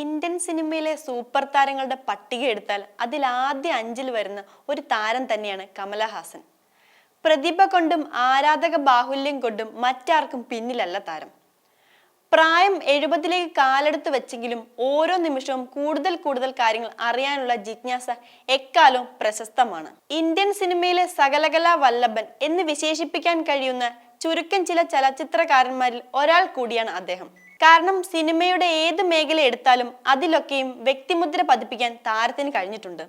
Indian സിനിമയിലെ super താരങ്ങളുടെ പട്ടിക എടുത്താൽ അതിൽ ആദ്യ 5-ൽ വരുന്ന ഒരു താരം തന്നെയാണ് കമലഹാസൻ. പ്രതിഭ കൊണ്ടും ആരാധക ബാഹുല്യം കൊണ്ടും മറ്റാർക്കും പിന്നിലല്ല താരം. പ്രായം 70-ലേക്ക് കാലെടുത്ത് വെച്ചെങ്കിലും ഓരോ നിമിഷവും കൂടുതൽ കാര്യങ്ങൾ അറിയാനുള്ള ജിജ്ഞാസ എക്കാലവും പ്രശസ്തമാണ്. ഇന്ത്യൻ സിനിമയിലെ സകലകലാ വല്ലഭൻ എന്ന് വിശേഷിപ്പിക്കാൻ കഴിയുന്ന ചുരുക്കം ചില ചലച്ചിത്രകാരന്മാരിൽ ഒരാൾ കൂടിയാണ് അദ്ദേഹം. കാരണം സിനിമയുടെ ഏത് മേഖല എടുത്താലും അതിലൊക്കെയും വ്യക്തിമുദ്ര പതിപ്പിക്കാൻ താരത്തിന് കഴിഞ്ഞിട്ടുണ്ട്.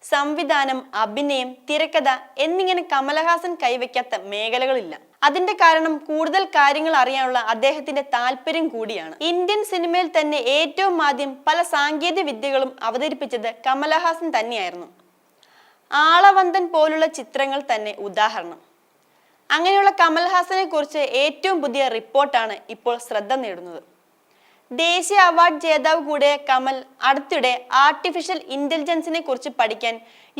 സംവിധാനം, അഭിനയം, തിരക്കഥ എന്നിങ്ങനെ കമലഹാസൻ കൈവയ്ക്കാത്ത മേഖലകളില്ല. അതിന്റെ കാരണം കൂടുതൽ കാര്യങ്ങൾ അറിയാനുള്ള അദ്ദേഹത്തിന്റെ താല്പര്യം കൂടിയാണ്. ഇന്ത്യൻ സിനിമയിൽ തന്നെ ഏറ്റവും ആദ്യം പല സാങ്കേതിക വിദ്യകളും അവതരിപ്പിച്ചത് കമലഹാസൻ തന്നെയായിരുന്നു. ആളവന്തൻ പോലുള്ള ചിത്രങ്ങൾ തന്നെ ഉദാഹരണം. അങ്ങനെയുള്ള കമൽഹാസനെ കുറിച്ച് ഏറ്റവും പുതിയ റിപ്പോർട്ടാണ് ഇപ്പോൾ ശ്രദ്ധ നേടുന്നത്. ദേശീയ അവാർഡ് ജേതാവ് കൂടിയ കമൽ അടുത്തിടെ ആർട്ടിഫിഷ്യൽ ഇന്റലിജൻസിനെ കുറിച്ച് പഠിക്കാൻ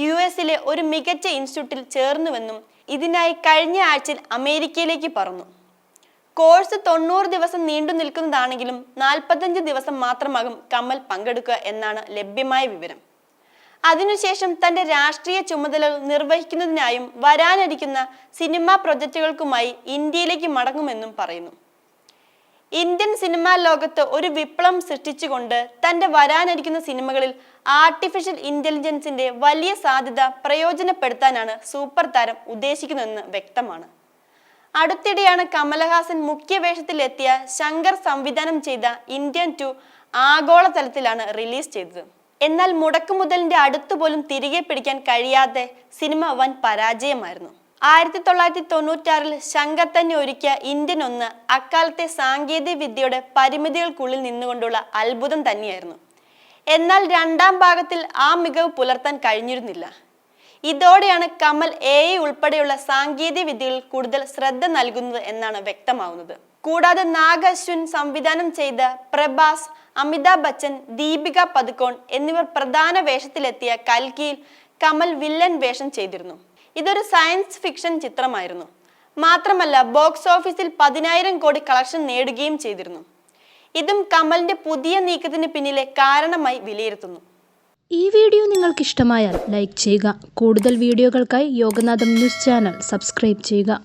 US-ലെ ഒരു മികച്ച ഇൻസ്റ്റിറ്റ്യൂട്ടിൽ ചേർന്നുവെന്നും ഇതിനായി കഴിഞ്ഞ ആഴ്ചയിൽ അമേരിക്കയിലേക്ക് പറന്നു. കോഴ്സ് 90 ദിവസം നീണ്ടു നിൽക്കുന്നതാണെങ്കിലും 45 ദിവസം മാത്രമാകും കമൽ പങ്കെടുക്കുക എന്നാണ് ലഭ്യമായ വിവരം. അതിനുശേഷം തന്റെ രാഷ്ട്രീയ ചുമതലകൾ നിർവഹിക്കുന്നതിനായും വരാനിരിക്കുന്ന സിനിമാ പ്രൊജക്റ്റുകൾക്കുമായി ഇന്ത്യയിലേക്ക് മടങ്ങുമെന്നും പറയുന്നു. ഇന്ത്യൻ സിനിമാ ലോകത്ത് ഒരു വിപ്ലവം സൃഷ്ടിച്ചുകൊണ്ട് തന്റെ വരാനിരിക്കുന്ന സിനിമകളിൽ ആർട്ടിഫിഷ്യൽ ഇന്റലിജൻസിന്റെ വലിയ സാധ്യത പ്രയോജനപ്പെടുത്താനാണ് സൂപ്പർ താരം ഉദ്ദേശിക്കുന്നതെന്ന് വ്യക്തമാണ്. അടുത്തിടെയാണ് കമലഹാസൻ മുഖ്യ വേഷത്തിലെത്തിയ ശങ്കർ സംവിധാനം ചെയ്ത ഇന്ത്യൻ 2 ആഗോളതലത്തിലാണ് റിലീസ് ചെയ്തത്. എന്നാൽ മുടക്കുമുതലിന്റെ അടുത്തുപോലും തിരികെ പിടിക്കാൻ കഴിയാതെ സിനിമ വൻ പരാജയമായിരുന്നു. 1996-ൽ ശങ്കർ തന്നെ ഒരുക്കിയ ഇന്ത്യൻ 1 അക്കാലത്തെ സാങ്കേതിക വിദ്യയുടെ പരിമിതികൾക്കുള്ളിൽ നിന്നുകൊണ്ടുള്ള അത്ഭുതം തന്നെയായിരുന്നു. എന്നാൽ രണ്ടാം ഭാഗത്തിൽ ആ മികവ് പുലർത്താൻ കഴിഞ്ഞിരുന്നില്ല. ഇതോടെയാണ് കമൽ AI ഉൾപ്പെടെയുള്ള സാങ്കേതിക വിദ്യകളിൽ കൂടുതൽ ശ്രദ്ധ നൽകുന്നത് എന്നാണ് വ്യക്തമാവുന്നത്. കൂടാതെ നാഗ് അശ്വിൻ സംവിധാനം ചെയ്ത പ്രഭാസ്, അമിതാഭ് ബച്ചൻ, ദീപിക പദുക്കോൺ എന്നിവർ പ്രധാന വേഷത്തിലെത്തിയ കൽക്കിയിൽ കമൽ വില്ലൻ വേഷം ചെയ്തിരുന്നു. ഇതൊരു സയൻസ് ഫിക്ഷൻ ചിത്രമായിരുന്നു. മാത്രമല്ല ബോക്സ് ഓഫീസിൽ 10,000 കോടി കളക്ഷൻ നേടുകയും ചെയ്തിരുന്നു. ഇതും കമലിന്റെ പുതിയ നീക്കത്തിന് പിന്നിലെ കാരണമായി വിലയിരുത്തുന്നു. ഈ വീഡിയോ നിങ്ങൾക്ക് ഇഷ്ടമായാൽ ലൈക്ക് ചെയ്യുക. കൂടുതൽ വീഡിയോകൾക്കായി യോഗനാഥം ന്യൂസ് ചാനൽ സബ്സ്ക്രൈബ് ചെയ്യുക.